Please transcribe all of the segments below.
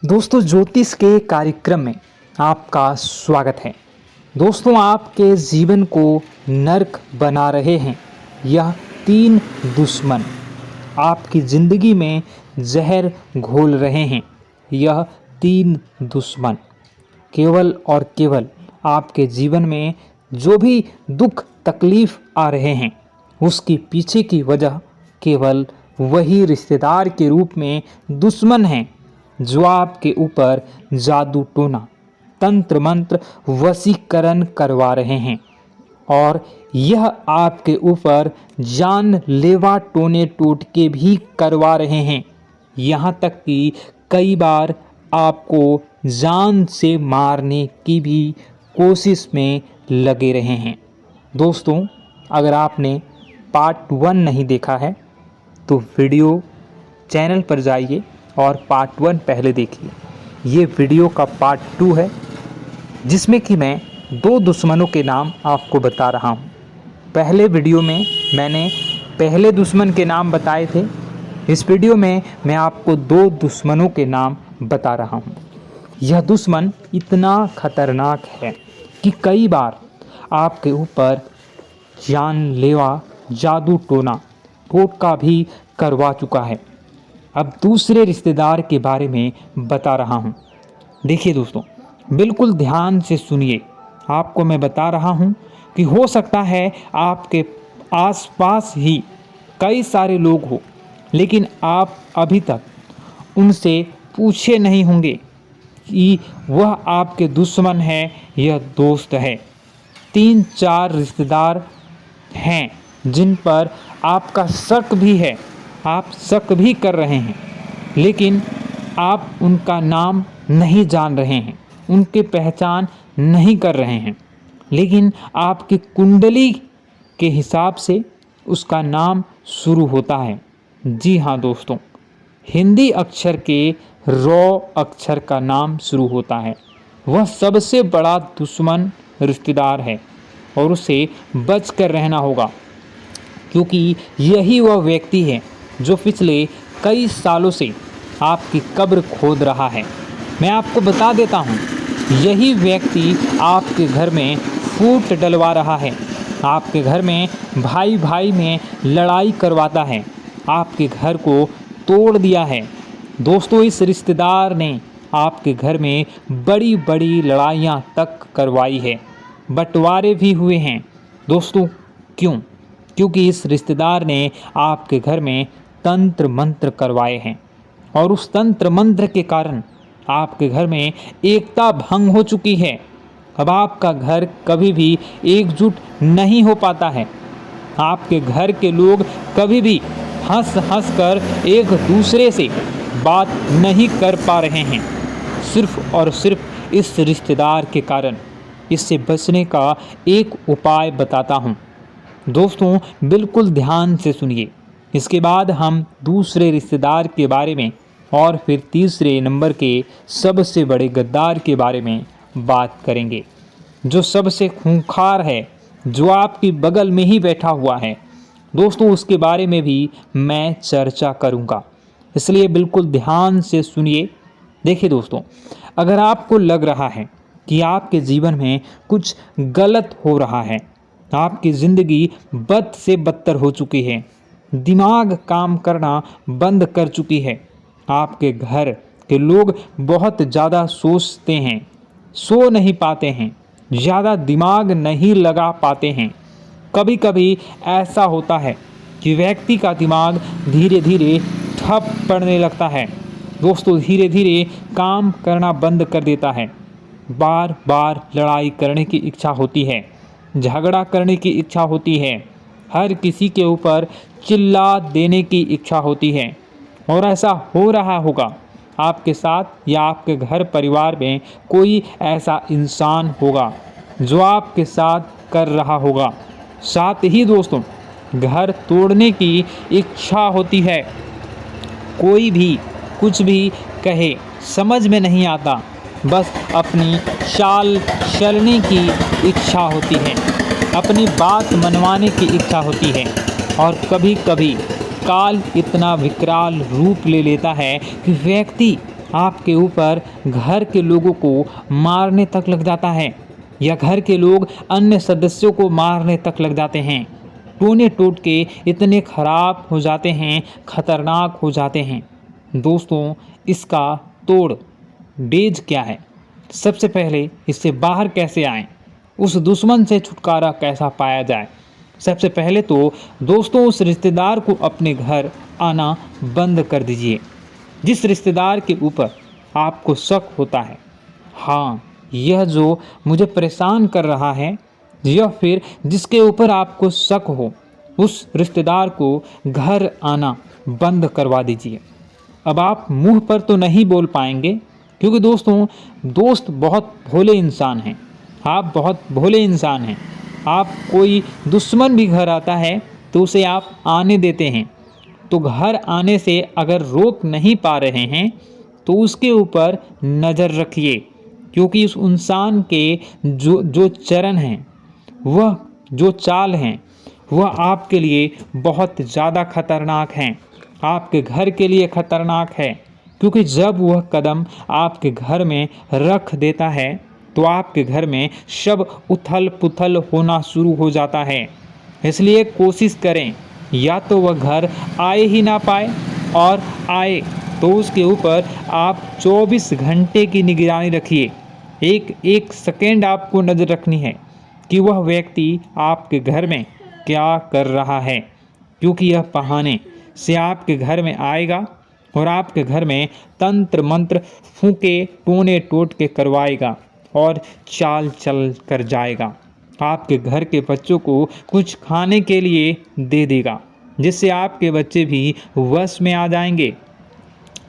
दोस्तों, ज्योतिष के कार्यक्रम में आपका स्वागत है। दोस्तों, आपके जीवन को नर्क बना रहे हैं यह 3 दुश्मन। आपकी ज़िंदगी में जहर घोल रहे हैं यह 3 दुश्मन। केवल और केवल आपके जीवन में जो भी दुख तकलीफ़ आ रहे हैं उसके पीछे की वजह केवल वही रिश्तेदार के रूप में दुश्मन हैं जो आपके ऊपर जादू टोना, तंत्र मंत्र, वशीकरण करवा रहे हैं और यह आपके ऊपर जानलेवा टोने टोटके भी करवा रहे हैं। यहाँ तक कि कई बार आपको जान से मारने की भी कोशिश में लगे रहे हैं। दोस्तों, अगर आपने पार्ट 1 नहीं देखा है तो वीडियो चैनल पर जाइए और पार्ट 1 पहले देखिए। ये वीडियो का पार्ट 2 है जिसमें कि मैं 2 दुश्मनों के नाम आपको बता रहा हूँ। पहले वीडियो में मैंने पहले दुश्मन के नाम बताए थे। इस वीडियो में मैं आपको 2 दुश्मनों के नाम बता रहा हूँ। यह दुश्मन इतना खतरनाक है कि कई बार आपके ऊपर जानलेवा जादू टोना टोटका भी करवा चुका है। अब दूसरे रिश्तेदार के बारे में बता रहा हूँ। देखिए दोस्तों, बिल्कुल ध्यान से सुनिए। आपको मैं बता रहा हूँ कि हो सकता है आपके आसपास ही कई सारे लोग हो, लेकिन आप अभी तक उनसे पूछे नहीं होंगे कि वह आपके दुश्मन है या दोस्त है। 3-4 रिश्तेदार हैं जिन पर आपका शक भी है, आप शक भी कर रहे हैं, लेकिन आप उनका नाम नहीं जान रहे हैं, उनकी पहचान नहीं कर रहे हैं, लेकिन आपकी कुंडली के हिसाब से उसका नाम शुरू होता है। जी हाँ दोस्तों, हिंदी अक्षर के रॉ अक्षर का नाम शुरू होता है। वह सबसे बड़ा दुश्मन रिश्तेदार है और उसे बच कर रहना होगा, क्योंकि यही वह व्यक्ति है जो पिछले कई सालों से आपकी कब्र खोद रहा है। मैं आपको बता देता हूँ, यही व्यक्ति आपके घर में फूट डलवा रहा है, आपके घर में भाई भाई में लड़ाई करवाता है, आपके घर को तोड़ दिया है। दोस्तों, इस रिश्तेदार ने आपके घर में बड़ी बड़ी लड़ाइयाँ तक करवाई है, बंटवारे भी हुए हैं। दोस्तों, क्यों? क्योंकि इस रिश्तेदार ने आपके घर में तंत्र मंत्र करवाए हैं और उस तंत्र मंत्र के कारण आपके घर में एकता भंग हो चुकी है। अब आपका घर कभी भी एकजुट नहीं हो पाता है। आपके घर के लोग कभी भी हंस हंस कर एक दूसरे से बात नहीं कर पा रहे हैं, सिर्फ और सिर्फ इस रिश्तेदार के कारण। इससे बचने का एक उपाय बताता हूँ। दोस्तों, बिल्कुल ध्यान से सुनिए। इसके बाद हम दूसरे रिश्तेदार के बारे में और फिर तीसरे नंबर के सबसे बड़े गद्दार के बारे में बात करेंगे, जो सबसे खूंखार है, जो आपकी बगल में ही बैठा हुआ है। दोस्तों, उसके बारे में भी मैं चर्चा करूंगा, इसलिए बिल्कुल ध्यान से सुनिए। देखिए दोस्तों, अगर आपको लग रहा है कि आपके जीवन में कुछ गलत हो रहा है, आपकी ज़िंदगी बद से बदतर हो चुकी है, दिमाग काम करना बंद कर चुकी है, आपके घर के लोग बहुत ज़्यादा सोचते हैं, सो नहीं पाते हैं, ज़्यादा दिमाग नहीं लगा पाते हैं। कभी कभी ऐसा होता है कि व्यक्ति का दिमाग धीरे धीरे ठप पड़ने लगता है। दोस्तों, धीरे धीरे काम करना बंद कर देता है। बार बार लड़ाई करने की इच्छा होती है, झगड़ा करने की इच्छा होती है, हर किसी के ऊपर चिल्ला देने की इच्छा होती है। और ऐसा हो रहा होगा आपके साथ या आपके घर परिवार में कोई ऐसा इंसान होगा जो आपके साथ कर रहा होगा। साथ ही दोस्तों, घर तोड़ने की इच्छा होती है। कोई भी कुछ भी कहे समझ में नहीं आता, बस अपनी चाल चलने की इच्छा होती है, अपनी बात मनवाने की इच्छा होती है। और कभी कभी काल इतना विकराल रूप ले लेता है कि व्यक्ति आपके ऊपर घर के लोगों को मारने तक लग जाता है, या घर के लोग अन्य सदस्यों को मारने तक लग जाते हैं। टोने टोटके इतने खराब हो जाते हैं, खतरनाक हो जाते हैं। दोस्तों, इसका तोड़ डेज क्या है? सबसे पहले इससे बाहर कैसे आएं? उस दुश्मन से छुटकारा कैसा पाया जाए? सबसे पहले तो दोस्तों, उस रिश्तेदार को अपने घर आना बंद कर दीजिए जिस रिश्तेदार के ऊपर आपको शक होता है। हाँ, यह जो मुझे परेशान कर रहा है, या फिर जिसके ऊपर आपको शक हो, उस रिश्तेदार को घर आना बंद करवा दीजिए। अब आप मुंह पर तो नहीं बोल पाएंगे, क्योंकि दोस्तों, दोस्त बहुत भोले इंसान हैं। आप बहुत भोले इंसान हैं। आप कोई दुश्मन भी घर आता है तो उसे आप आने देते हैं। तो घर आने से अगर रोक नहीं पा रहे हैं तो उसके ऊपर नज़र रखिए, क्योंकि उस इंसान के जो चरण हैं, वह जो चाल हैं, वह आपके लिए बहुत ज़्यादा खतरनाक हैं। आपके घर के लिए खतरनाक है, क्योंकि जब वह कदम आपके घर में रख देता है तो आपके घर में सब उथल पुथल होना शुरू हो जाता है। इसलिए कोशिश करें, या तो वह घर आए ही ना पाए, और आए तो उसके ऊपर आप 24 घंटे की निगरानी रखिए। एक एक सेकेंड आपको नज़र रखनी है कि वह व्यक्ति आपके घर में क्या कर रहा है, क्योंकि यह बहाने से आपके घर में आएगा और आपके घर में तंत्र मंत्र फूके टोने टोटके करवाएगा और चाल चल कर जाएगा। आपके घर के बच्चों को कुछ खाने के लिए दे देगा, जिससे आपके बच्चे भी वश में आ जाएंगे।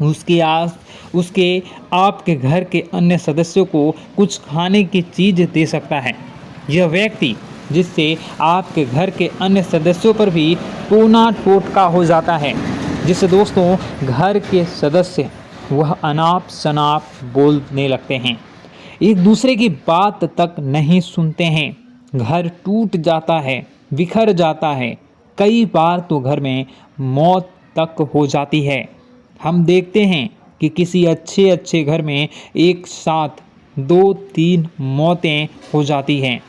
उसके आपके घर के अन्य सदस्यों को कुछ खाने की चीज़ दे सकता है। यह व्यक्ति जिससे आपके घर के अन्य सदस्यों पर भी टोना टोटका हो जाता है, जिससे दोस्तों घर के सदस्य वह अनाप शनाप बोलने लगते हैं, एक दूसरे की बात तक नहीं सुनते हैं। घर टूट जाता है, बिखर जाता है। कई बार तो घर में मौत तक हो जाती है। हम देखते हैं कि किसी अच्छे घर में एक साथ 2-3 मौतें हो जाती हैं।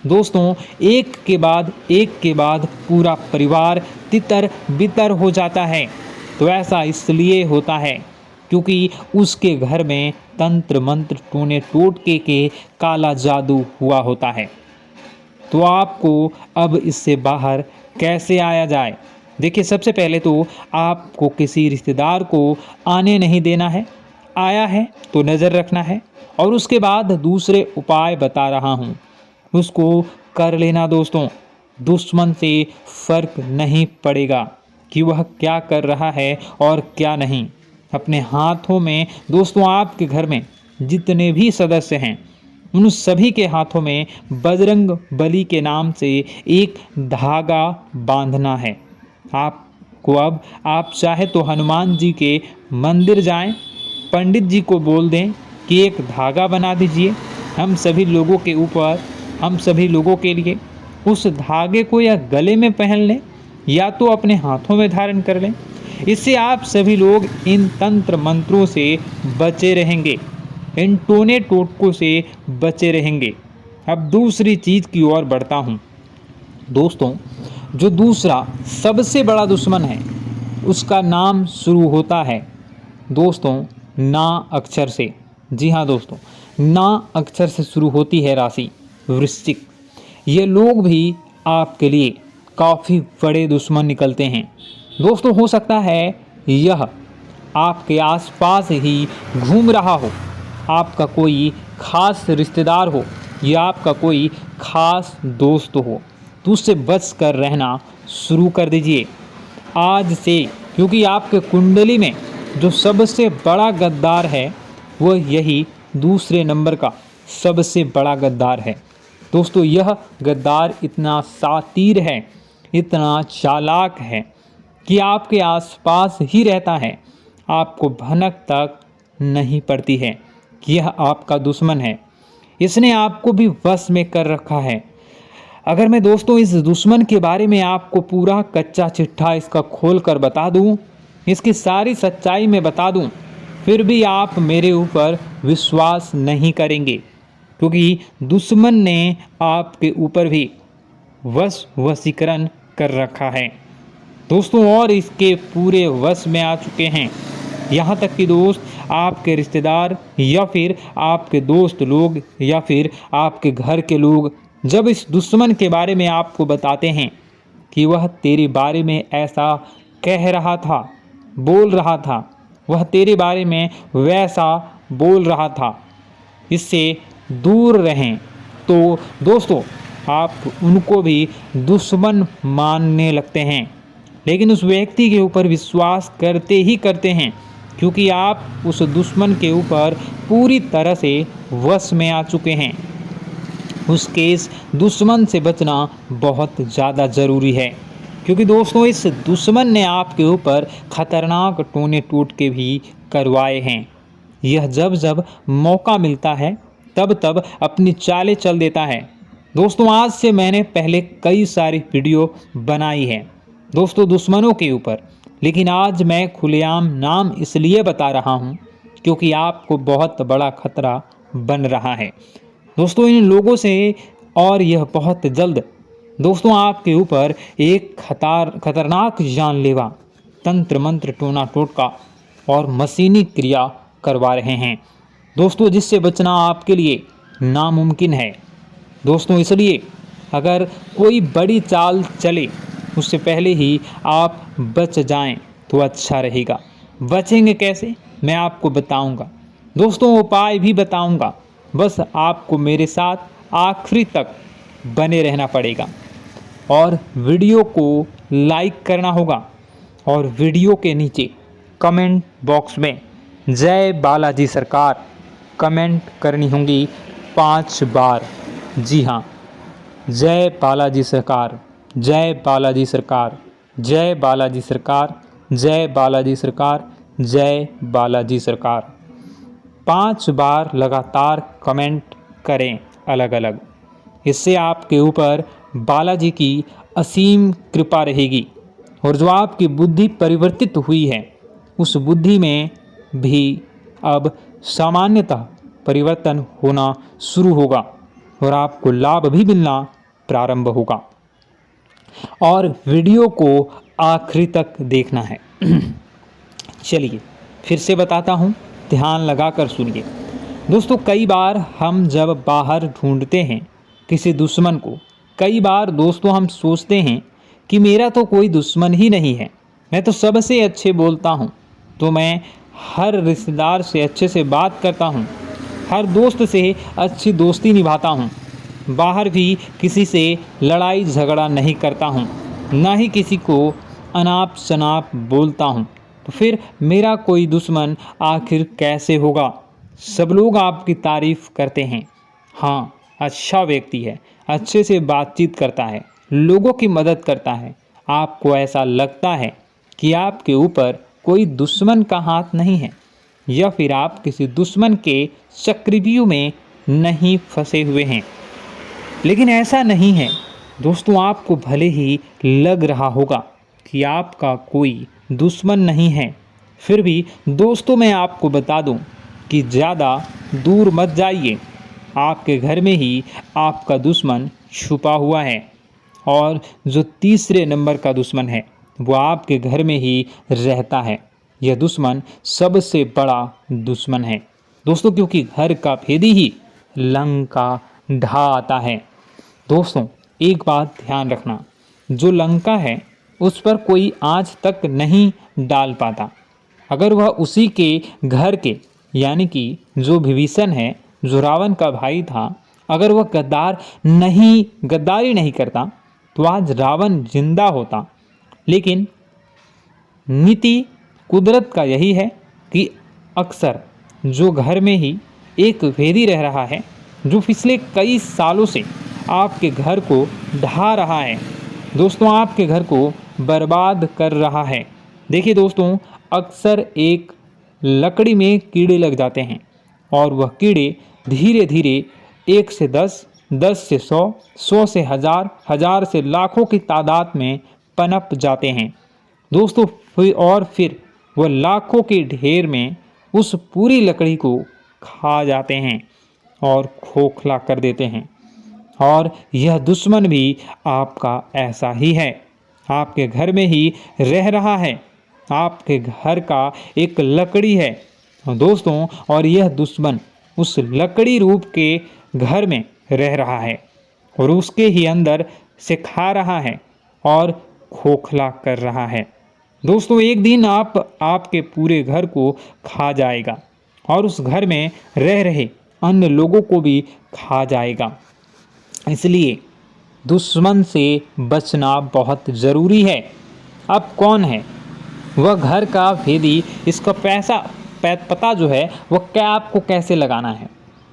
दोस्तों, एक के बाद पूरा परिवार तितर बितर हो जाता है। तो ऐसा इसलिए होता है क्योंकि उसके घर में तंत्र मंत्र टोने टोटके के काला जादू हुआ होता है। तो आपको अब इससे बाहर कैसे आया जाए? देखिए, सबसे पहले तो आपको किसी रिश्तेदार को आने नहीं देना है। आया है तो नज़र रखना है, और उसके बाद दूसरे उपाय बता रहा हूँ, उसको कर लेना। दोस्तों, दुश्मन से फ़र्क नहीं पड़ेगा कि वह क्या कर रहा है और क्या नहीं। अपने हाथों में दोस्तों, आपके घर में जितने भी सदस्य हैं, उन सभी के हाथों में बजरंग बली के नाम से एक धागा बांधना है। आपको अब आप चाहे तो हनुमान जी के मंदिर जाएं, पंडित जी को बोल दें कि एक धागा बना दीजिए हम सभी लोगों के ऊपर, हम सभी लोगों के लिए। उस धागे को या गले में पहन लें या तो अपने हाथों में धारण कर लें। इससे आप सभी लोग इन तंत्र मंत्रों से बचे रहेंगे, इन टोने टोटकों से बचे रहेंगे। अब दूसरी चीज़ की ओर बढ़ता हूँ। दोस्तों, जो दूसरा सबसे बड़ा दुश्मन है, उसका नाम शुरू होता है दोस्तों ना अक्षर से। जी हाँ दोस्तों, ना अक्षर से शुरू होती है राशि वृश्चिक। ये लोग भी आपके लिए काफ़ी बड़े दुश्मन निकलते हैं। दोस्तों, हो सकता है यह आपके आसपास ही घूम रहा हो, आपका कोई खास रिश्तेदार हो या आपका कोई खास दोस्त हो, तो उससे बच कर रहना शुरू कर दीजिए आज से, क्योंकि आपके कुंडली में जो सबसे बड़ा गद्दार है वह यही दूसरे नंबर का सबसे बड़ा गद्दार है। दोस्तों, यह गद्दार इतना शातिर है, इतना चालाक है कि आपके आसपास ही रहता है, आपको भनक तक नहीं पड़ती है कि यह आपका दुश्मन है। इसने आपको भी वश में कर रखा है। अगर मैं दोस्तों इस दुश्मन के बारे में आपको पूरा कच्चा चिट्ठा इसका खोल कर बता दूं, इसकी सारी सच्चाई में बता दूं, फिर भी आप मेरे ऊपर विश्वास नहीं करेंगे, क्योंकि दुश्मन ने आपके ऊपर भी वशीकरण कर रखा है दोस्तों, और इसके पूरे वश में आ चुके हैं। यहाँ तक कि दोस्त, आपके रिश्तेदार या फिर आपके दोस्त लोग या फिर आपके घर के लोग जब इस दुश्मन के बारे में आपको बताते हैं कि वह तेरे बारे में ऐसा कह रहा था, बोल रहा था, वह तेरे बारे में वैसा बोल रहा था, इससे दूर रहें, तो दोस्तों आप उनको भी दुश्मन मानने लगते हैं, लेकिन उस व्यक्ति के ऊपर विश्वास करते ही करते हैं, क्योंकि आप उस दुश्मन के ऊपर पूरी तरह से वश में आ चुके हैं। उसके इस दुश्मन से बचना बहुत ज़्यादा ज़रूरी है, क्योंकि दोस्तों इस दुश्मन ने आपके ऊपर खतरनाक टोने टोटके भी करवाए हैं। यह जब जब मौका मिलता है तब तब अपनी चालें चल देता है। दोस्तों आज से मैंने पहले कई सारी वीडियो बनाई है दोस्तों दुश्मनों के ऊपर, लेकिन आज मैं खुलेआम नाम इसलिए बता रहा हूं क्योंकि आपको बहुत बड़ा खतरा बन रहा है दोस्तों इन लोगों से, और यह बहुत जल्द दोस्तों आपके ऊपर एक खतरनाक जानलेवा तंत्र मंत्र टोना टोटका और मशीनी क्रिया करवा रहे हैं दोस्तों, जिससे बचना आपके लिए नामुमकिन है दोस्तों। इसलिए अगर कोई बड़ी चाल चले उससे पहले ही आप बच जाएं तो अच्छा रहेगा। बचेंगे कैसे मैं आपको बताऊंगा दोस्तों, उपाय भी बताऊंगा, बस आपको मेरे साथ आखिरी तक बने रहना पड़ेगा और वीडियो को लाइक करना होगा और वीडियो के नीचे कमेंट बॉक्स में जय बालाजी सरकार कमेंट करनी होंगी 5 बार। जी हाँ, जय बालाजी सरकार, जय बालाजी सरकार, जय बालाजी सरकार, जय बालाजी सरकार, जय बालाजी सरकार 5 बार लगातार कमेंट करें अलग अलग। इससे आपके ऊपर बालाजी की असीम कृपा रहेगी और जो आपकी बुद्धि परिवर्तित हुई है उस बुद्धि में भी अब सामान्यतः परिवर्तन होना शुरू होगा और आपको लाभ भी मिलना प्रारंभ होगा। और वीडियो को आखिरी तक देखना है। चलिए फिर से बताता हूँ, ध्यान लगाकर सुनिए दोस्तों। कई बार हम जब बाहर ढूंढते हैं किसी दुश्मन को, कई बार दोस्तों हम सोचते हैं कि मेरा तो कोई दुश्मन ही नहीं है, मैं तो सबसे अच्छे बोलता हूँ, तो मैं हर रिश्तेदार से अच्छे से बात करता हूँ, हर दोस्त से अच्छी दोस्ती निभाता हूँ, बाहर भी किसी से लड़ाई झगड़ा नहीं करता हूँ, ना ही किसी को अनाप शनाप बोलता हूँ, तो फिर मेरा कोई दुश्मन आखिर कैसे होगा। सब लोग आपकी तारीफ करते हैं, हाँ अच्छा व्यक्ति है, अच्छे से बातचीत करता है, लोगों की मदद करता है। आपको ऐसा लगता है कि आपके ऊपर कोई दुश्मन का हाथ नहीं है या फिर आप किसी दुश्मन के चक्रव्यूह में नहीं फंसे हुए हैं, लेकिन ऐसा नहीं है दोस्तों। आपको भले ही लग रहा होगा कि आपका कोई दुश्मन नहीं है, फिर भी दोस्तों मैं आपको बता दूं कि ज़्यादा दूर मत जाइए। आपके घर में ही आपका दुश्मन छुपा हुआ है और जो तीसरे नंबर का दुश्मन है वो आपके घर में ही रहता है। यह दुश्मन सबसे बड़ा दुश्मन है दोस्तों, क्योंकि घर का भेदी ही लंका ढा आता है। दोस्तों एक बात ध्यान रखना, जो लंका है उस पर कोई आज तक नहीं डाल पाता। अगर वह उसी के घर के यानी कि जो विभीषण है, जो रावण का भाई था, अगर वह गद्दारी नहीं करता तो आज रावण जिंदा होता। लेकिन नीति कुदरत का यही है कि अक्सर जो घर में ही एक भेदी रह रहा है, जो पिछले कई सालों से आपके घर को ढा रहा है दोस्तों, आपके घर को बर्बाद कर रहा है। देखिए दोस्तों, अक्सर एक लकड़ी में कीड़े लग जाते हैं और वह कीड़े धीरे धीरे 1 से 10, 10 से 100, 100 से 1000, 1000 से लाखों की तादाद में पनप जाते हैं दोस्तों। फिर वह लाखों के ढेर में उस पूरी लकड़ी को खा जाते हैं और खोखला कर देते हैं। और यह दुश्मन भी आपका ऐसा ही है, आपके घर में ही रह रहा है, आपके घर का एक लकड़ी है दोस्तों। और यह दुश्मन उस लकड़ी रूप के घर में रह रहा है और उसके ही अंदर से खा रहा है और खोखला कर रहा है। दोस्तों एक दिन आपके पूरे घर को खा जाएगा और उस घर में रह रहे अन्य लोगों को भी खा जाएगा। इसलिए दुश्मन से बचना बहुत ज़रूरी है। अब कौन है वह घर का भेदी, इसका पता जो है वह क्या आपको कैसे लगाना है।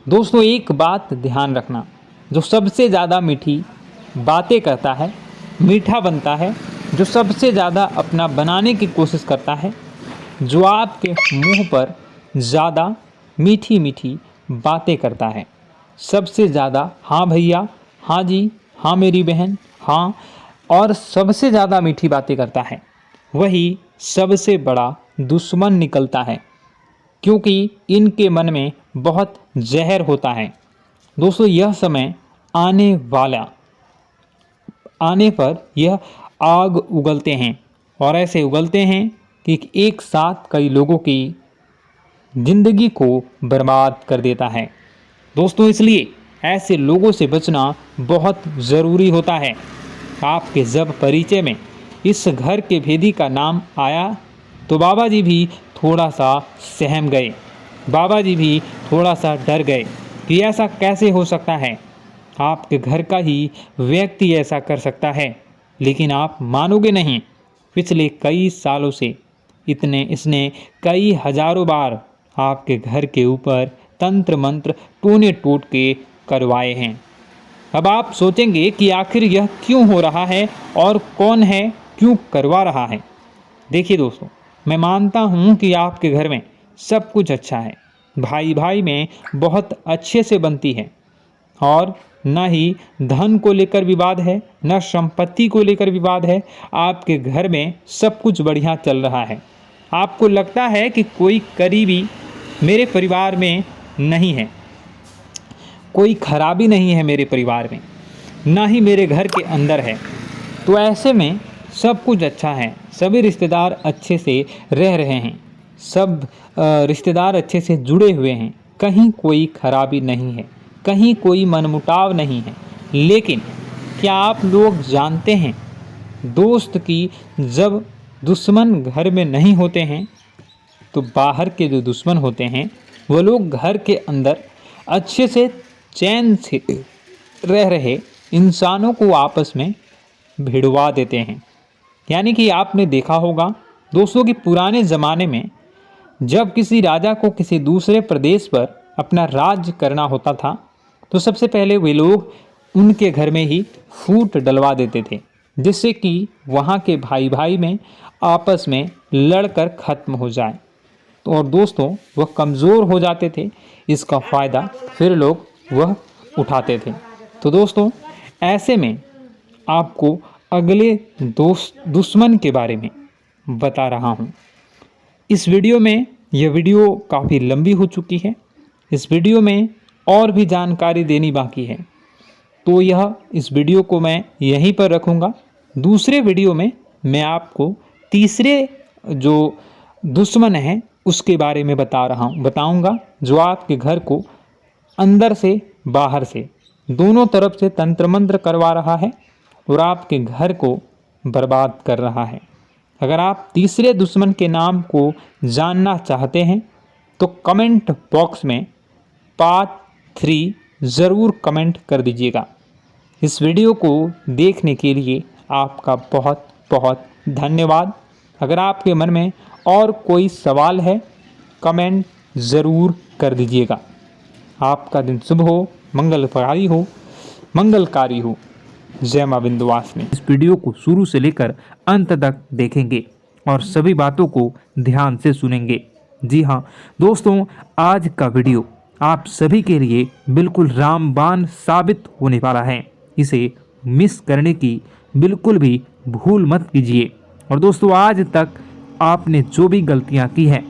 दोस्तों एक बात ध्यान रखना, जो सबसे ज़्यादा मीठी बातें करता है, मीठा बनता है, जो सबसे ज़्यादा अपना बनाने की कोशिश करता है, जो आपके मुंह पर ज़्यादा मीठी मीठी बातें करता है, सबसे ज़्यादा हाँ भैया, हाँ जी, हाँ मेरी बहन, हाँ, और सबसे ज़्यादा मीठी बातें करता है, वही सबसे बड़ा दुश्मन निकलता है, क्योंकि इनके मन में बहुत जहर होता है। दोस्तों यह समय आने पर यह आग उगलते हैं और ऐसे उगलते हैं कि एक साथ कई लोगों की जिंदगी को बर्बाद कर देता है। दोस्तों इसलिए ऐसे लोगों से बचना बहुत ज़रूरी होता है। आपके जब परिचय में इस घर के भेदी का नाम आया तो बाबा जी भी थोड़ा सा सहम गए, बाबा जी भी थोड़ा सा डर गए कि ऐसा कैसे हो सकता है, आपके घर का ही व्यक्ति ऐसा कर सकता है। लेकिन आप मानोगे नहीं, पिछले कई सालों से इसने कई हजारों बार आपके घर के ऊपर तंत्र मंत्र टोने टोट के करवाए हैं। अब आप सोचेंगे कि आखिर यह क्यों हो रहा है और कौन है, क्यों करवा रहा है। देखिए दोस्तों, मैं मानता हूँ कि आपके घर में सब कुछ अच्छा है, भाई भाई में बहुत अच्छे से बनती है और न ही धन को लेकर विवाद है, न संपत्ति को लेकर विवाद है। आपके घर में सब कुछ बढ़िया चल रहा है। आपको लगता है कि कोई करीबी मेरे परिवार में नहीं है, कोई खराबी नहीं है मेरे परिवार में, ना ही मेरे घर के अंदर है। तो ऐसे में सब कुछ अच्छा है, सभी रिश्तेदार अच्छे से रह रहे हैं, सब रिश्तेदार अच्छे से जुड़े हुए हैं, कहीं कोई खराबी नहीं है, कहीं कोई मनमुटाव नहीं है। लेकिन क्या आप लोग जानते हैं दोस्त कि जब दुश्मन घर में नहीं होते हैं तो बाहर के जो दुश्मन होते हैं वो लोग घर के अंदर अच्छे से चैन से रह रहे इंसानों को आपस में भिड़वा देते हैं। यानी कि आपने देखा होगा दोस्तों कि पुराने ज़माने में जब किसी राजा को किसी दूसरे प्रदेश पर अपना राज्य करना होता था तो सबसे पहले वे लोग उनके घर में ही फूट डलवा देते थे, जिससे कि वहाँ के भाई भाई में आपस में लड़कर ख़त्म हो जाए। तो और दोस्तों वह कमज़ोर हो जाते थे, इसका फ़ायदा फिर लोग वह उठाते थे। तो दोस्तों ऐसे में आपको अगले दुश्मन के बारे में बता रहा हूँ। इस वीडियो में यह वीडियो काफ़ी लंबी हो चुकी है, इस वीडियो में और भी जानकारी देनी बाकी है, तो इस वीडियो को मैं यहीं पर रखूँगा। दूसरे वीडियो में मैं आपको तीसरे जो दुश्मन है उसके बारे में बताऊँगा, जो आपके घर को अंदर से बाहर से दोनों तरफ से तंत्र मंत्र करवा रहा है और आपके घर को बर्बाद कर रहा है। अगर आप तीसरे दुश्मन के नाम को जानना चाहते हैं तो कमेंट बॉक्स में पार्ट 3 ज़रूर कमेंट कर दीजिएगा। इस वीडियो को देखने के लिए आपका बहुत बहुत धन्यवाद। अगर आपके मन में और कोई सवाल है कमेंट ज़रूर कर दीजिएगा। आपका दिन शुभ हो, मंगलकारी हो। जय मां विंध्यवासिनी। इस वीडियो को शुरू से लेकर अंत तक देखेंगे और सभी बातों को ध्यान से सुनेंगे। जी हाँ दोस्तों, आज का वीडियो आप सभी के लिए बिल्कुल रामबाण साबित होने वाला है। इसे मिस करने की बिल्कुल भी भूल मत कीजिए। और दोस्तों आज तक आपने जो भी गलतियां की हैं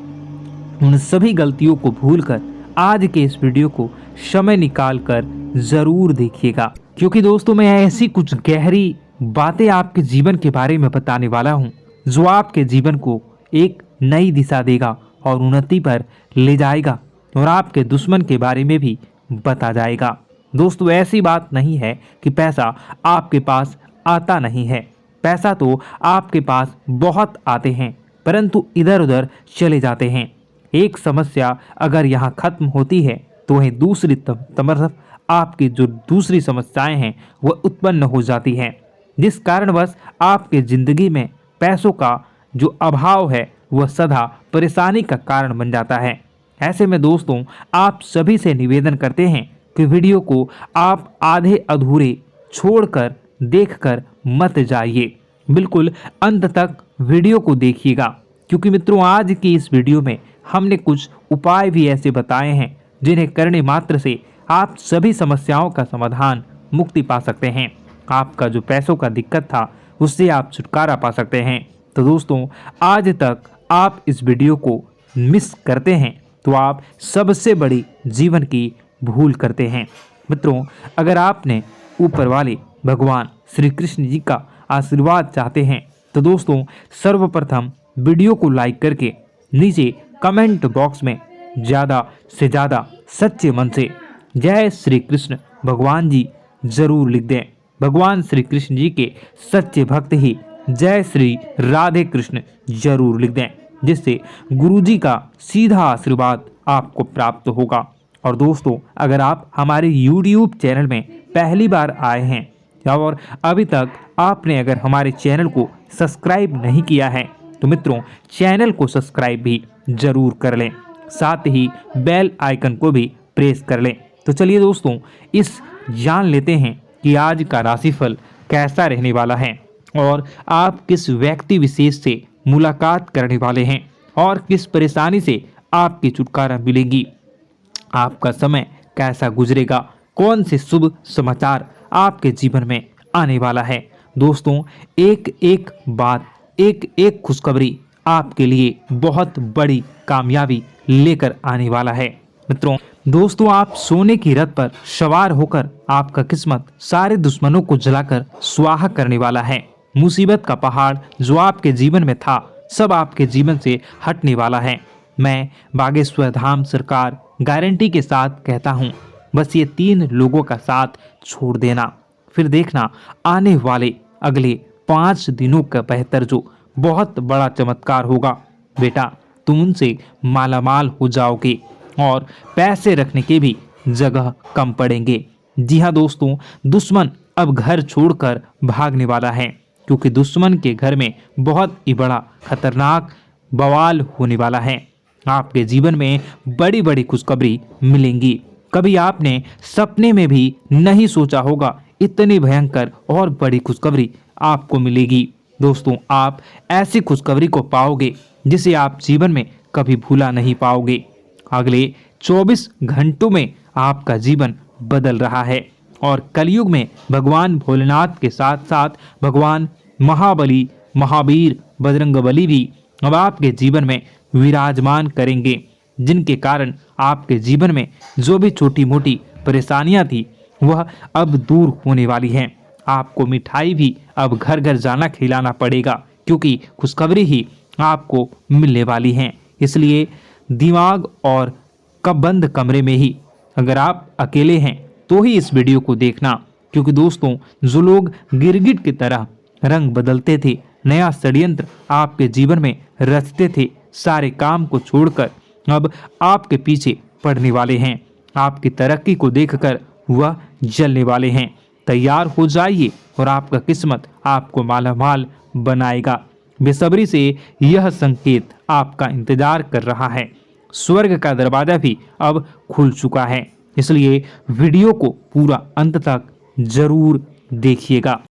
उन सभी गलतियों को भूलकर आज के इस वीडियो को समय निकाल कर ज़रूर देखिएगा, क्योंकि दोस्तों मैं ऐसी कुछ गहरी बातें आपके जीवन के बारे में बताने वाला हूँ जो आपके जीवन को एक नई दिशा देगा और उन्नति पर ले जाएगा और आपके दुश्मन के बारे में भी बता जाएगा। दोस्तों ऐसी बात नहीं है कि पैसा आपके पास आता नहीं है। पैसा तो आपके पास बहुत आते हैं, परंतु इधर उधर चले जाते हैं। एक समस्या अगर यहाँ खत्म होती है तो वहीं दूसरी तरफ आपकी जो दूसरी समस्याएं हैं वह उत्पन्न हो जाती हैं, जिस कारणवश आपके ज़िंदगी में पैसों का जो अभाव है वह सदा परेशानी का कारण बन जाता है। ऐसे में दोस्तों आप सभी से निवेदन करते हैं कि वीडियो को आप आधे अधूरे छोड़कर देखकर मत जाइए, बिल्कुल अंत तक वीडियो को देखिएगा, क्योंकि मित्रों आज की इस वीडियो में हमने कुछ उपाय भी ऐसे बताए हैं जिन्हें करने मात्र से आप सभी समस्याओं का समाधान मुक्ति पा सकते हैं। आपका जो पैसों का दिक्कत था उससे आप छुटकारा पा सकते हैं। तो दोस्तों आज तक आप इस वीडियो को मिस करते हैं तो आप सबसे बड़ी जीवन की भूल करते हैं। मित्रों अगर आपने ऊपर वाले भगवान श्री कृष्ण जी का आशीर्वाद चाहते हैं तो दोस्तों सर्वप्रथम वीडियो को लाइक करके नीचे कमेंट बॉक्स में ज़्यादा से ज़्यादा सच्चे मन से जय श्री कृष्ण भगवान जी जरूर लिख दें। भगवान श्री कृष्ण जी के सच्चे भक्त ही जय श्री राधे कृष्ण जरूर लिख दें, जिससे गुरु जी का सीधा आशीर्वाद आपको प्राप्त होगा। और दोस्तों अगर आप हमारे YouTube चैनल में पहली बार आए हैं और अभी तक आपने अगर हमारे चैनल को सब्सक्राइब नहीं किया है तो मित्रों चैनल को सब्सक्राइब भी जरूर कर लें, साथ ही बेल आइकन को भी प्रेस कर लें। तो चलिए दोस्तों इस जान लेते हैं कि आज का राशिफल कैसा रहने वाला है और आप किस व्यक्ति विशेष से मुलाकात करने वाले हैं और किस परेशानी से आपकी छुटकारा मिलेगी, आपका समय कैसा गुजरेगा, कौन से शुभ समाचार आपके जीवन में आने वाला है। दोस्तों एक एक बात, एक एक खुशखबरी आपके लिए बहुत बड़ी कामयाबी लेकर आने वाला है। मित्रों दोस्तों आप सोने की रथ पर सवार होकर आपका किस्मत सारे दुश्मनों को जलाकर स्वाहा करने वाला है। मुसीबत का पहाड़ जो आपके जीवन में था सब आपके जीवन से हटने वाला है। मैं बागेश्वर धाम सरकार गारंटी के साथ कहता हूँ, बस ये 3 लोगों का साथ छोड़ देना, फिर देखना आने वाले अगले 5 दिनों का बेहतर जो बहुत बड़ा चमत्कार होगा। बेटा तुम उनसे मालामाल हो जाओगे और पैसे रखने के भी जगह कम पड़ेंगे। जी हाँ दोस्तों दुश्मन अब घर छोड़कर भागने वाला है, क्योंकि दुश्मन के घर में बहुत ही बड़ा खतरनाक बवाल होने वाला है। आपके जीवन में बड़ी बड़ी खुशखबरी मिलेंगी। कभी आपने सपने में भी नहीं सोचा होगा इतनी भयंकर और बड़ी खुशखबरी आपको मिलेगी। दोस्तों आप ऐसी खुशखबरी को पाओगे जिसे आप जीवन में कभी भूला नहीं पाओगे। अगले 24 घंटों में आपका जीवन बदल रहा है और कलयुग में भगवान भोलेनाथ के साथ साथ भगवान महाबली, महावीर, बजरंगबली भी अब आपके जीवन में विराजमान करेंगे, जिनके कारण आपके जीवन में जो भी छोटी मोटी परेशानियां थी वह अब दूर होने वाली हैं। आपको मिठाई भी अब घर घर जाना खिलाना पड़ेगा, क्योंकि खुशखबरी ही आपको मिलने वाली हैं। इसलिए दिमाग और बंद कमरे में ही अगर आप अकेले हैं तो ही इस वीडियो को देखना, क्योंकि दोस्तों जो लोग गिरगिट की तरह रंग बदलते थे, नया षड्यंत्र आपके जीवन में रचते थे, सारे काम को छोड़कर अब आपके पीछे पड़ने वाले हैं। आपकी तरक्की को देखकर वह जलने वाले हैं। तैयार हो जाइए और आपका किस्मत आपको मालामाल बनाएगा। बेसब्री से यह संकेत आपका इंतजार कर रहा है। स्वर्ग का दरवाजा भी अब खुल चुका है, इसलिए वीडियो को पूरा अंत तक जरूर देखिएगा।